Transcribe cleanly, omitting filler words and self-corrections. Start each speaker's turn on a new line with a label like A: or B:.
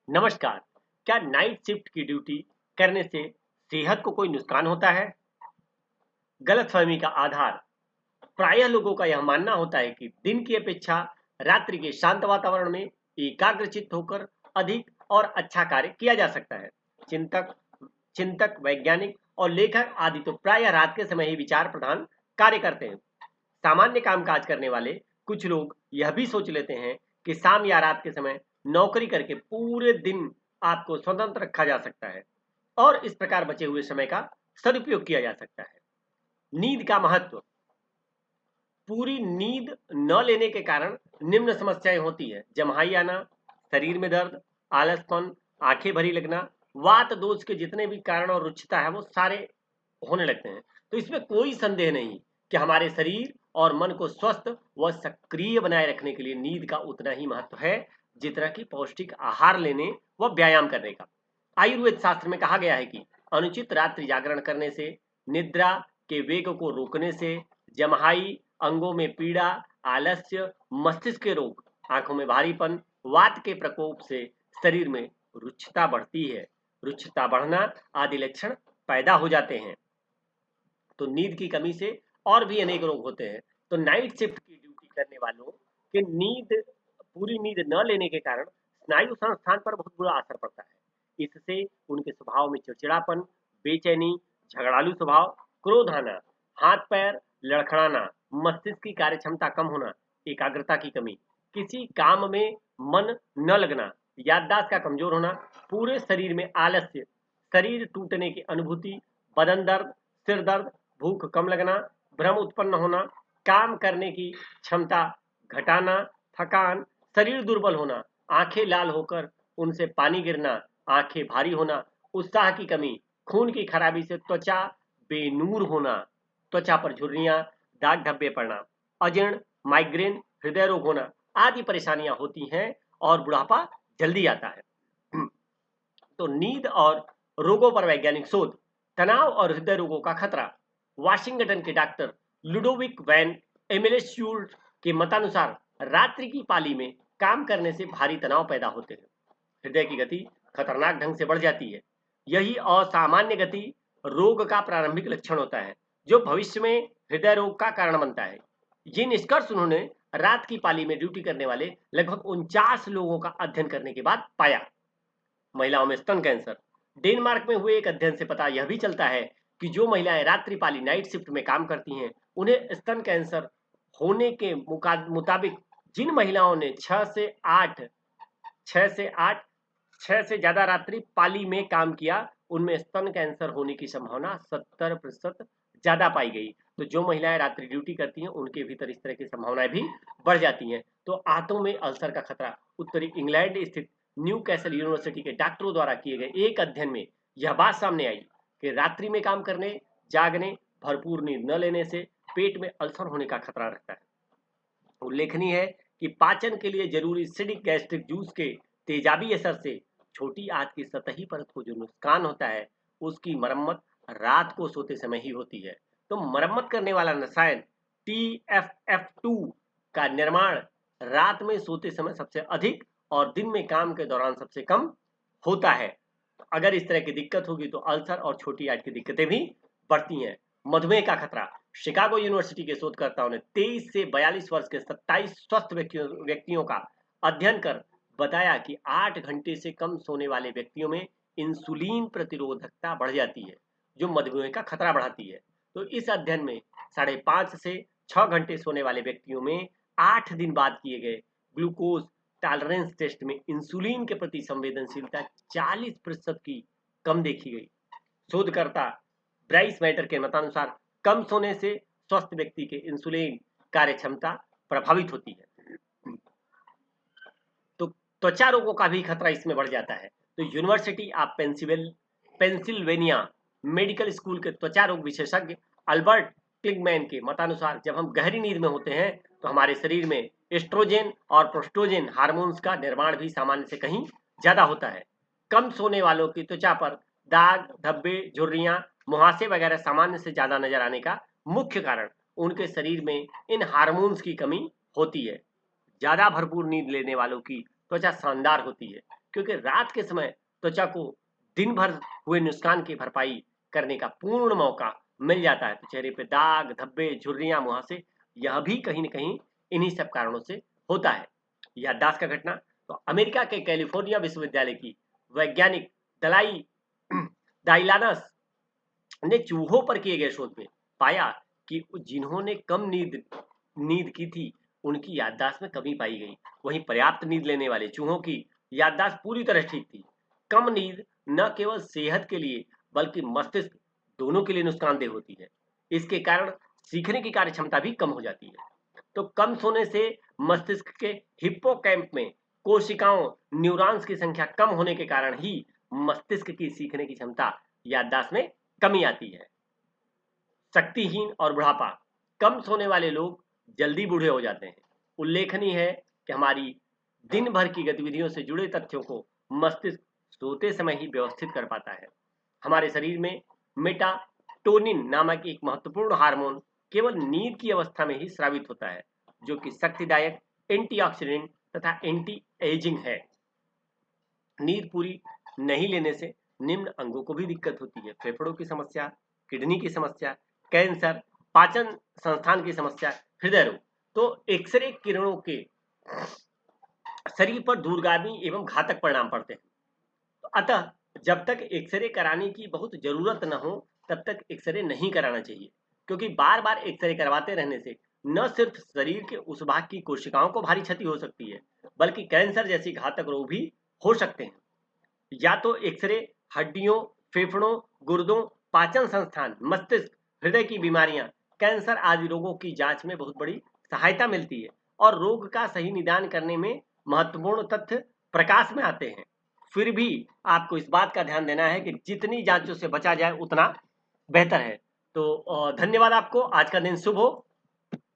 A: नमस्कार। क्या night shift की ड्यूटी करने से सेहत को कोई नुकसान होता है? गलतफहमी का आधार। प्रायः लोगों का यह मानना होता है कि दिन की अपेक्षा रात्रि के शांत वातावरण में एकाग्रचित्त होकर अधिक और अच्छा कार्य किया जा सकता है। चिंतक चिंतक वैज्ञानिक और लेखक आदि तो प्रायः रात के समय ही विचार प्रधान कार्य करते हैं। सामान्य कामकाज करने वाले कुछ लोग यह भी सोच लेते हैं कि शाम या रात के समय नौकरी करके पूरे दिन आपको स्वतंत्र रखा जा सकता है और इस प्रकार बचे हुए समय का सदुपयोग किया जा सकता है। नींद का महत्व। पूरी नींद न लेने के कारण निम्न समस्याएं होती है: जम्हाई आना, शरीर में दर्द, आलसपन, आंखें भरी लगना, वात दोष के जितने भी कारण और रुक्षता है वो सारे होने लगते हैं। तो इसमें कोई संदेह नहीं कि हमारे शरीर और मन को स्वस्थ व सक्रिय बनाए रखने के लिए नींद का उतना ही महत्व है जितना कि पौष्टिक आहार लेने व व्यायाम करने का। आयुर्वेद शास्त्र में कहा गया है कि अनुचित रात्रि जागरण करने से, निद्रा के वेग को रोकने से, जमहाई, अंगों में पीड़ा, आलस्य, मस्तिष्क के रोग, आंखों में भारीपन, वात के प्रकोप से शरीर में रुक्षता बढ़ती है। रुक्षता बढ़ना आदि लक्षण पैदा हो जाते हैं। तो नींद की कमी से और भी अनेक रोग होते हैं। तो नाइट शिफ्ट की ड्यूटी करने वालों के पूरी नींद न लेने के कारण स्नायु संस्थान पर बहुत बुरा असर पड़ता है। इससे उनके स्वभाव में चिड़चिड़ापन, बेचैनी, झगड़ालू स्वभाव, क्रोध आना, हाथ पैर लड़खड़ाना, मस्तिष्क की कार्य क्षमता कम होना, एकाग्रता की कमी, किसी काम में मन न लगना, याददाश्त का कमजोर होना, पूरे शरीर में आलस्य, शरीर टूटने की अनुभूति, बदन दर्द, सिर दर्द, भूख कम लगना, भ्रम उत्पन्न होना, काम करने की क्षमता घटाना, थकान, शरीर दुर्बल होना, आंखें लाल होकर उनसे पानी गिरना, आंखें भारी होना, उत्साह की कमी, खून की खराबी से त्वचा बेनूर होना, त्वचा पर झुर्रियां, दाग धब्बे पड़ना, अजीर्ण, माइग्रेन, हृदय रोग होना आदि परेशानियां होती हैं और बुढ़ापा जल्दी आता है। तो नींद और रोगों पर वैज्ञानिक शोध। तनाव और हृदय रोगों का खतरा। वाशिंगटन के डॉक्टर लुडोविक वैन एमेलेस्यूर्ट के मतानुसार रात्रि की पाली में काम करने से भारी तनाव पैदा होते हैं, हृदय की गति खतरनाक ढंग से बढ़ जाती है। यही असामान्य गति रोग का प्रारंभिक लक्षण होता है जो भविष्य में हृदय रोग का कारण बनता है। ये निष्कर्ष उन्होंने रात की पाली में ड्यूटी करने वाले लगभग 49 लोगों का अध्ययन करने के बाद पाया। महिलाओं में स्तन कैंसर। डेनमार्क में हुए एक अध्ययन से पता यह भी चलता है कि जो महिलाएं रात्रिपाली नाइट शिफ्ट में काम करती हैं उन्हें स्तन कैंसर होने के मुताबिक जिन महिलाओं ने 6 से ज्यादा रात्रि पाली में काम किया उनमें स्तन कैंसर होने की संभावना 70% ज्यादा पाई गई। तो जो महिलाएं रात्रि ड्यूटी करती हैं उनके भीतर इस तरह की संभावनाएं भी बढ़ जाती हैं। तो आंतों में अल्सर का खतरा। उत्तरी इंग्लैंड स्थित न्यू कैसल यूनिवर्सिटी के डॉक्टरों द्वारा किए गए एक अध्ययन में यह बात सामने आई कि रात्रि में काम करने, जागने, भरपूर नींद न लेने से पेट में अल्सर होने का खतरा रहता है। उल्लेखनीय है कि पाचन के लिए जरूरी एसिडिक गैस्ट्रिक जूस के तेजाबी असर से छोटी आंत की सतही परत को जो नुकसान होता है उसकी मरम्मत रात को सोते समय ही होती है। तो मरम्मत करने वाला रसायन TFF2 का निर्माण रात में सोते समय सबसे अधिक और दिन में काम के दौरान सबसे कम होता है। अगर इस तरह की दिक्कत होगी तो अल्सर और छोटी आंत की दिक्कतें भी बढ़ती हैं। मधुमेह का खतरा। शिकागो यूनिवर्सिटी के शोधकर्ताओं ने 23 से 42 वर्ष के 27 स्वस्थ व्यक्तियों का अध्ययन कर बताया कि 8 घंटे से कम सोने वाले व्यक्तियों में इंसुलिन प्रतिरोधकता बढ़ जाती है जो मधुमेह का खतरा बढ़ाती है। तो इस अध्ययन में 5.5 से 6 घंटे सोने वाले व्यक्तियों में 8 दिन बाद किए गए ग्लूकोज टॉलरेंस टेस्ट में इंसुलिन के प्रति संवेदनशीलता 40% की कम देखी गई। शोधकर्ता ब्राइस मैटर के मतानुसार कम सोने से स्वस्थ व्यक्ति के इंसुलिन कार्य क्षमता प्रभावित होती है। तो त्वचा रोगों का भी खतरा इसमें बढ़ जाता है। तो university of Pennsylvania medical school के त्वचा रोग विशेषज्ञ अल्बर्ट क्लिगमैन के मतानुसार जब हम गहरी नींद में होते हैं तो हमारे शरीर में एस्ट्रोजन और प्रोस्टोजन हार्मोन्स का निर्माण भी सामान्य से कहीं ज्यादा होता है। कम सोने वालों की त्वचा पर दाग धब्बे, झुर्रियां, मुहासे वगैरह सामान्य से ज्यादा नजर आने का मुख्य कारण उनके शरीर में इन हार्मोन्स की कमी होती है। ज्यादा भरपूर नींद लेने वालों की त्वचा शानदार होती है क्योंकि रात के समय त्वचा को दिन भर हुए नुकसान की भरपाई करने का पूर्ण मौका मिल जाता है। तो चेहरे पे दाग, धब्बे, झुर्रियां, मुहासे, यह भी कहीं न कहीं इन्हीं सब कारणों से होता है। याददाश्त का घटना, तो अमेरिका के कैलिफोर्निया विश्वविद्यालय की वैज्ञानिक दलाई दाइलानस ने चूहों पर किए गए शोध में पाया कि जिन्होंने कम नींद नींद की थी, उनकी याददाश्त में कमी पाई गई। वहीं पर्याप्त नींद लेने वाले चूहों की याददाश्त पूरी तरह ठीक थी। कम नींद न केवल सेहत के लिए बल्कि मस्तिष्क दोनों के लिए नुकसानदेह होती है। इसके कारण सीखने की कार्य क्षमता भी कम हो जाती है। तो कम सोने से मस्तिष्क के हिप्पोकैम्प में कोशिकाओं, न्यूरॉन्स की संख्या कम होने के कारण ही मस्तिष्क की सीखने की क्षमता, याददाश्त में कमी आती है। शक्तिहीन और बुढ़ापा, कम सोने वाले लोग जल्दी बूढ़े हो जाते हैं। उल्लेखनीय है कि हमारी दिन भर की गतिविधियों से जुड़े तथ्यों को मस्तिष्क सोते समय ही व्यवस्थित कर पाता है। हमारे शरीर में मेटाटोनिन नामक एक महत्वपूर्ण हार्मोन केवल नींद की अवस्था में ही स्रावित होता है, जो कि शक्तिदायक एंटीऑक्सीडेंट तथा एंटी एजिंग है। नींद पूरी नहीं लेने से निम्न अंगों को भी दिक्कत होती है: फेफड़ों की समस्या, किडनी की समस्या, कैंसर, पाचन संस्थान की समस्या, हृदय रोग। तो एक्सरे किरणों के शरीर पर दूरगामी एवं घातक परिणाम पड़ते हैं। तो अतः जब तक एक्सरे कराने की बहुत जरूरत न हो तब तक एक्सरे नहीं कराना चाहिए, क्योंकि बार बार एक्सरे करवाते रहने से न सिर्फ शरीर के उस भाग की कोशिकाओं को भारी क्षति हो सकती है, बल्कि कैंसर जैसी घातक रोग भी हो सकते हैं। या तो एक्सरे हड्डियों, फेफड़ों, गुर्दों, पाचन संस्थान, मस्तिष्क, हृदय की बीमारियां, कैंसर आदि रोगों की जांच में बहुत बड़ी सहायता मिलती है और रोग का सही निदान करने में महत्वपूर्ण तथ्य प्रकाश में आते हैं। फिर भी आपको इस बात का ध्यान देना है कि जितनी जांचों से बचा जाए उतना बेहतर है। तो धन्यवाद आपको। आज का दिन शुभ हो।